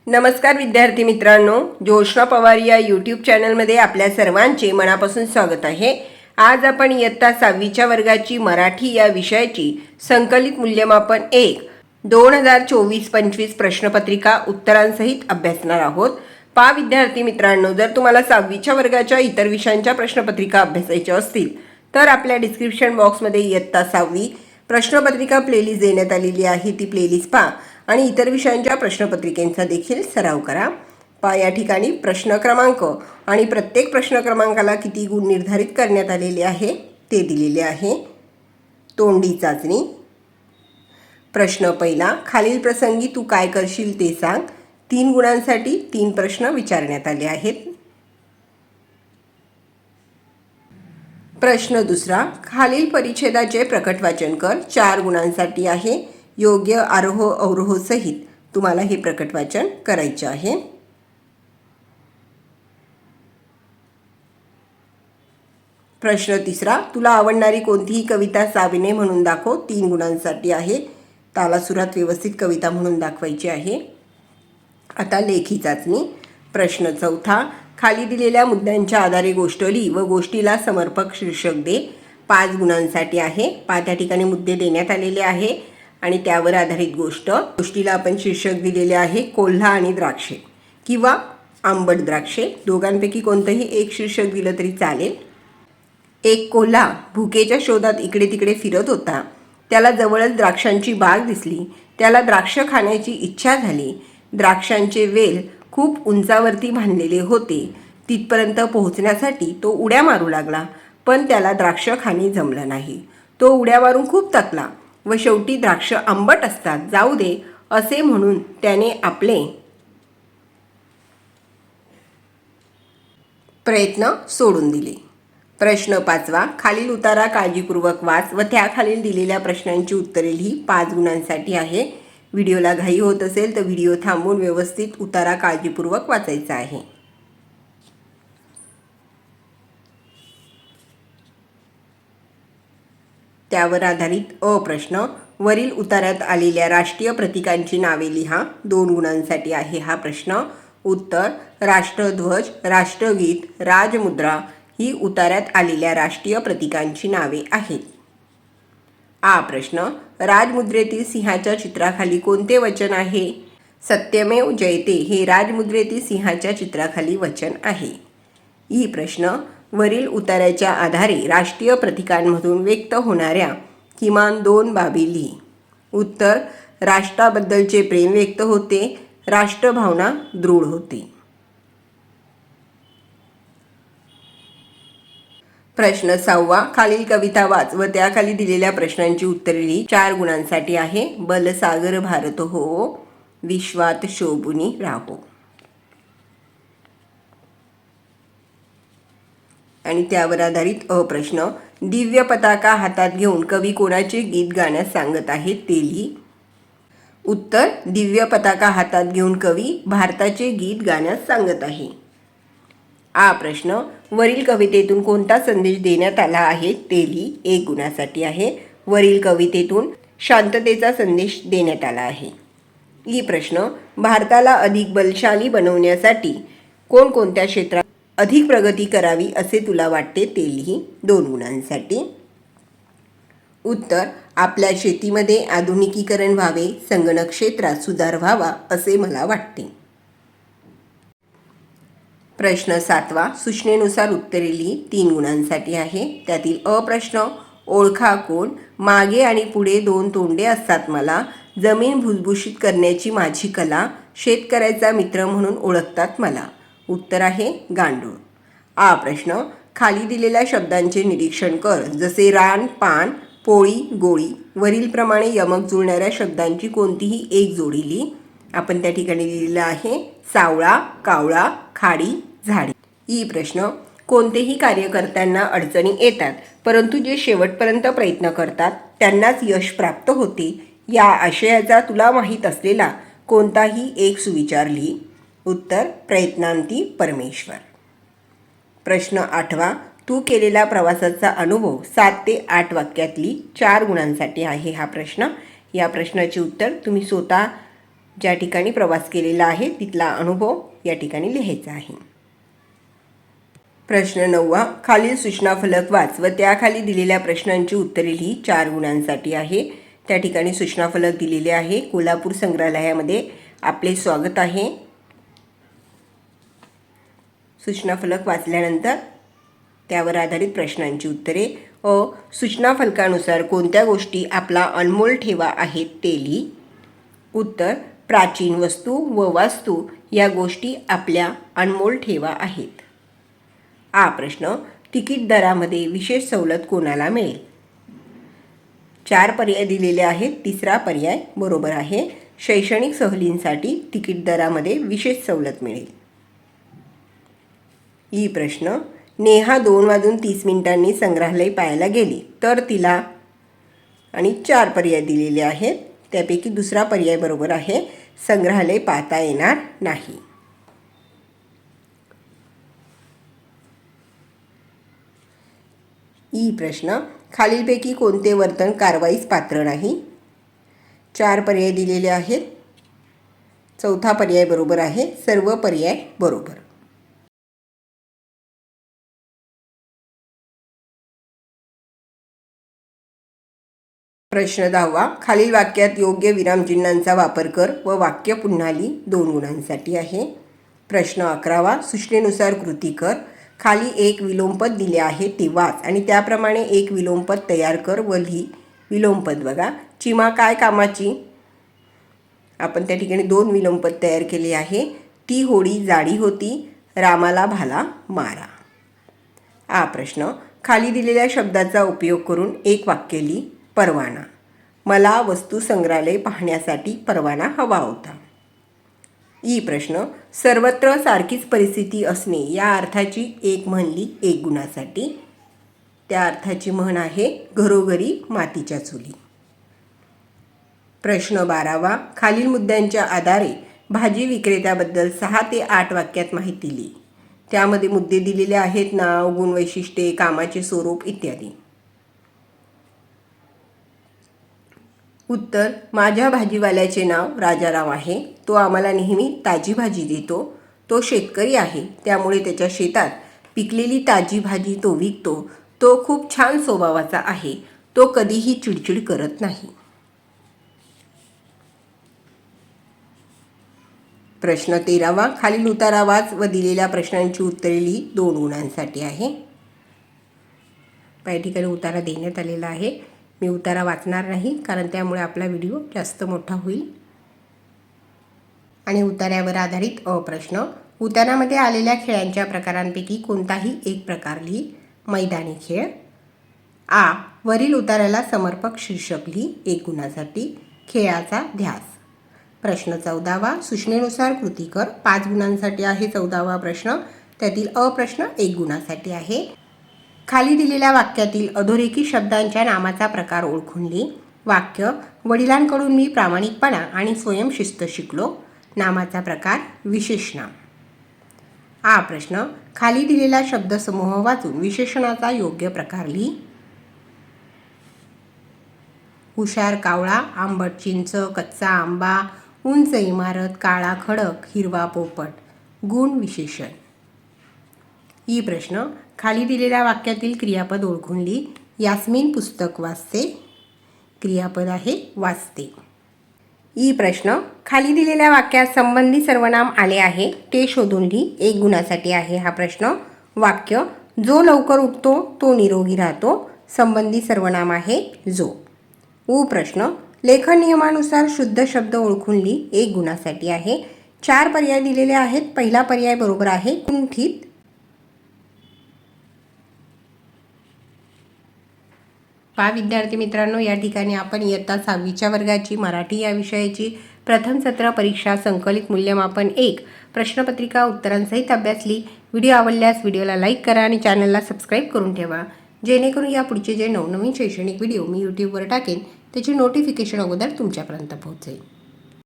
नमस्कार विद्यार्थी मित्रांनो, जोशना पवार या यूट्यूब चॅनलमध्ये आपल्या सर्वांचे मनापासून स्वागत आहे। आज आपण इयत्ता 6वीच्या वर्गाची मराठी या विषयाची संकलित मूल्यमापन 1 2024-25 प्रश्नपत्रिका उत्तरांसहित अभ्यासणार आहोत। पहा विद्यार्थी मित्रांनो, जर तुम्हाला 6वीच्या वर्गाच्या इतर विषयांच्या प्रश्नपत्रिका अभ्यासायच्या असतील तर आपल्या डिस्क्रिप्शन बॉक्समध्ये इयत्ता 6वी प्रश्नपत्रिका प्लेलिस्ट देण्यात आलेली आहे। ती प्लेलिस्ट पहा आणि इतर विषयांच्या प्रश्नपत्रिकेचा देखील सराव करा। पहा या ठिकाणी प्रश्न क्रमांक आणि प्रत्येक प्रश्न क्रमांकाला किती गुण निर्धारित करण्यात आलेले आहे ते दिलेले आहे। तोंडी चाचणी प्रश्न पहिला, खालील प्रसंगी तू काय करशील ते सांग। 3 गुणांसाठी 3 प्रश्न विचारण्यात आले आहेत। प्रश्न दुसरा, खालील परिच्छेदाचे प्रकट वाचन कर। 4 गुणांसाठी आहे। योग्य आरोह अवरोह सहित तुम्हाला हे प्रकट वाचन करायचे आहे। प्रश्न तिसरा, तुला आवडणारी कोणतीही कविता साविने म्हणून दाखव। 3 गुणांसाठी आहे। तालासुरात व्यवस्थित कविता म्हणून दाखवायची आहे। आता लेखी चाचणी प्रश्न चौथा, खाली दिलेल्या मुद्द्यांच्या आधारे गोष्ट लिही व गोष्टीला समर्पक शीर्षक दे। 5 गुणांसाठी आहे। 5 या ठिकाणी मुद्दे देण्यात आलेले आहे आणि त्यावर आधारित गोष्टीला आपण शीर्षक दिलेले आहे कोल्हा आणि द्राक्षे किंवा आंबट द्राक्षे, दोघांपैकी कोणतंही एक शीर्षक दिलं तरी चालेल। एक कोल्हा भुकेच्या शोधात इकडे तिकडे फिरत होता। त्याला जवळच द्राक्षांची बाग दिसली। त्याला द्राक्ष खाण्याची इच्छा झाली। द्राक्षांचे वेल खूप उंचावरती बांधलेले होते। तिथपर्यंत पोहोचण्यासाठी तो उड्या मारू लागला, पण त्याला द्राक्ष खाणे जमलं नाही। तो उड्या मारून खूप थकला व शेवटी द्राक्ष आंबट असतात, जाऊ दे असे म्हणून त्याने आपले प्रयत्न सोडून दिले। प्रश्न पाचवा, खालील उतारा काळजीपूर्वक वाच व त्याखालील दिलेल्या प्रश्नांची उत्तरे लिही। 5 गुणांसाठी आहे। व्हिडिओला घाई होत असेल तर व्हिडिओ थांबवून व्यवस्थित उतारा काळजीपूर्वक वाचायचा आहे। त्यावर आधारित प्रश्न, वरील उतार्यात आलेल्या राष्ट्रीय प्रतीकांची नावे लिहा। 2 गुणांसाठी आहे हा प्रश्न। उत्तर, राष्ट्रध्वज, राष्ट्रगीत, राजमुद्रा ही उतार्यात आलेल्या राष्ट्रीय प्रतीकांची नावे आहेत। प्रश्न, राजमुद्रेतील सिंहाच्या चित्राखाली कोणते वचन आहे? सत्यमेव जयते हे राजमुद्रेतील सिंहाच्या चित्राखाली वचन आहे। प्रश्न, वरील उतार्याच्या आधारे राष्ट्रीय प्रतीकांमधून व्यक्त होणाऱ्या किमान 2 बाबी लिही। उत्तर, राष्ट्राबद्दलचे प्रेम व्यक्त होते, राष्ट्रभावना दृढ होते। प्रश्न 6वा, खालील कविता वाच व त्याखाली दिलेल्या प्रश्नांची उत्तरे लिही। 4 गुणांसाठी आहे। बलसागर भारत हो, विश्वात शोभुनी राहो। आणि त्यावर आधारित प्रश्न, दिव्य पताका हातात घेऊन कवी कोणाचे गीत गाण्यास सांगत आहेत ते लिही। उत्तर, दिव्य पताका हातात घेऊन कवी भारताचे गीत गाण्यास सांगत आहे। प्रश्न, वरील कवितेतून कोणता संदेश देण्यात आला आहे ते लिही। 1 गुणासाठी आहे। वरील कवितेतून शांततेचा संदेश देण्यात आला आहे। प्रश्न, भारताला अधिक बलशाली बनवण्यासाठी कोणकोणत्या क्षेत्रात अधिक प्रगती करावी असे तुला वाटते ते लिही। 2 गुणांसाठी। उत्तर, आपल्या शेतीमध्ये आधुनिकीकरण व्हावे, संगणक क्षेत्रात सुधार व्हावा असे मला वाटते। प्रश्न 7वा, सूचनेनुसार उत्तरे लिही। 3 गुणांसाठी आहे। त्यातील प्रश्न, ओळखा कोण, मागे आणि पुढे 2 तोंडे असतात मला, जमीन भुसभुशीत करण्याची माझी कला, शेतकऱ्याचा मित्र म्हणून ओळखतात मला। उत्तर आहे गांडूळ। प्रश्न, खाली दिलेल्या शब्दांचे निरीक्षण कर, जसे रान, पान, पोळी, गोळी। वरीलप्रमाणे यमक जुळणाऱ्या शब्दांची कोणतीही एक जोडी लिही। आपण त्या ठिकाणी लिहिलेलं आहे सावळा, कावळा, खाडी, झाडे। प्रश्न, कोणतेही कार्य करताना अडचणी येतात, परंतु जे शेवटपर्यंत प्रयत्न करतात त्यांनाच यश प्राप्त होते। या आशयाचा तुला माहीत असलेला कोणताही एक सुविचार लिही। उत्तर, प्रयत्नांती परमेश्वर। प्रश्न 8वा, तू केलेला प्रवासाचा अनुभव 7 ते 8 वाक्यातली। 4 गुणांसाठी आहे हा प्रश्न। या प्रश्नाचे उत्तर तुम्ही स्वतः ज्या ठिकाणी प्रवास केलेला आहे तिथला अनुभव या ठिकाणी लिहायचा आहे। प्रश्न 9 खालील सूचना फलक वाच व त्याखाली दिलेल्या प्रश्नांची उत्तरे लिही। 4 गुणांसाठी आहे। त्या ठिकाणी सूचना फलक दिलेले आहे। कोल्हापूर संग्रहालयामध्ये आपले स्वागत आहे। सूचना फलक वाचल्यानंतर त्यावर आधारित प्रश्नांची उत्तरे। सूचना फलकानुसार कोणत्या गोष्टी आपला अनमोल ठेवा आहेत ते लिही। उत्तर प्राचीन वस्तू व वास्तू या गोष्टी आपल्या अनमोल ठेवा आहेत। प्रश्न तिकीट दरामध्ये विशेष सवलत कोणाला मिळेल। 4 पर्याय दिलेले आहेत। तिसरा पर्याय बरोबर आहे। शैक्षणिक सहलींसाठी तिकीट दरामध्ये विशेष सवलत मिळेल। प्रश्न नेहा 2:30 संग्रहालय पाहायला गेली तर तिला आणि 4 पर्याय दिलेले आहेत। त्यापैकी दुसरा पर्याय बरोबर आहे। संग्रहालय पाहता येणार नाही। प्रश्न खालीलपैकी कोणते वर्तन कारवाईस पात्र नाही। 4 पर्याय दिलेले आहेत। चौथा पर्याय बरोबर आहे। सर्व पर्याय बरोबर। प्रश्न 10 खालील वाक्यात योग्य विरामचिन्हांचा वापर कर व वाक्य पुन्हा लिही। 2 गुणांसाठी आहे। प्रश्न 11 सूचनेनुसार कृती कर। खाली एक विलोमपद दिले आहे ते वाच आणि त्याप्रमाणे एक विलोमपद तयार कर व लिही। विलोमपद बघा। चिमा काय कामाची, आपण त्या ठिकाणी 2 विलोमपद तयार केले आहे। ती होडी जाडी होती, रामाला भाला मारा। प्रश्न खाली दिलेल्या शब्दाचा उपयोग करून एक वाक्य लिही। परवाना मला वस्तू संग्रहालय पाहण्यासाठी परवाना हवा होता। प्रश्न सर्वत्र सारखीच परिस्थिती असणे या अर्थाची एक म्हण लिही। 1 गुणासाठी। त्या अर्थाची म्हण आहे घरोघरी मातीच्या चुली। प्रश्न 12 खालील मुद्द्यांच्या आधारे भाजी विक्रेत्याबद्दल 6 ते 8 वाक्यात माहिती लिही। त्यामध्ये मुद्दे दिलेले आहेत। नाव, गुण, वैशिष्ट्ये, कामाचे स्वरूप इत्यादी। उत्तर माझ्या भाजीवाल्याचे नाव राजाराम आहे। तो आम्हाला नेहमी ताजी भाजी देतो। तो शेतकरी आहे, त्यामुळे त्याच्या शेतात पिकलेली ताजी भाजी तो विकतो। तो खूप छान स्वभावाचा आहे। तो कधीही चिडचिड करत नाही। प्रश्न 13 खालील उतारा वाच व दिलेल्या प्रश्नांची उत्तरे लिही। 2 गुणांसाठी आहे। या ठिकाणी उतारा देण्यात आलेला आहे। मी उतारा वाचणार नाही कारण त्यामुळे आपला व्हिडिओ जास्त मोठा होईल। आणि उतार्यावर आधारित प्रश्न उतारामध्ये आलेल्या खेळांच्या प्रकारांपैकी कोणताही एक प्रकार लिही। मैदानी खेळ। वरील उतार्याला समर्पक शीर्षक लिही। 1 गुणासाठी। खेळाचा ध्यास। प्रश्न 14 सूचनेनुसार कृती कर। 5 गुणांसाठी आहे 14वा प्रश्न। त्यातील प्रश्न 1 गुणासाठी आहे। खाली दिलेल्या वाक्यातील अधोरेखित शब्दांच्या नामाचा प्रकार ओळखून लिही। वाक्य वडिलांकडून मी प्रामाणिकपणा आणि स्वयंशिस्त शिकलो। नामाचा प्रकार विशेषणाम। प्रश्न खाली दिलेला शब्दसमूह वाचून विशेषणाचा योग्य प्रकार लिही। हुशार कावळा, आंबट चिंच, कच्चा आंबा, उंच इमारत, काळा खडक, हिरवा पोपट। गुण विशेषण। प्रश्न खाली दिलेल्या वाक्यातील क्रियापद ओळखून लिही। यास्मिन पुस्तक वाचते। क्रियापद आहे वाचते। प्रश्न खाली दिलेल्या वाक्यात संबंधी सर्वनाम आले आहे ते शोधून लिही। 1 गुणासाठी आहे हा प्रश्न। वाक्य जो लवकर उठतो तो निरोगी राहतो। संबंधी सर्वनाम आहे जो। प्रश्न लेखन नियमानुसार शुद्ध शब्द ओळखून लिही। 1 गुणासाठी आहे। 4 पर्याय दिलेले आहेत। पहिला पर्याय बरोबर आहे कुंठित। विद्यार्थी मित्रांनो, या ठिकाणी आपण इयत्ता 6वीच्या वर्गाची मराठी या विषयाची प्रथम सत्र परीक्षा संकलित मूल्यमापन 1 प्रश्नपत्रिका उत्तरांसहित अभ्यासली। व्हिडिओ आवडल्यास व्हिडिओला लाईक करा आणि चॅनलला सबस्क्राईब करून ठेवा, जेणेकरून या पुढचे जे नवनवीन शैक्षणिक व्हिडिओ मी यूट्यूबवर टाकेन त्याची नोटिफिकेशन अगोदर तुमच्यापर्यंत पोहोचेल।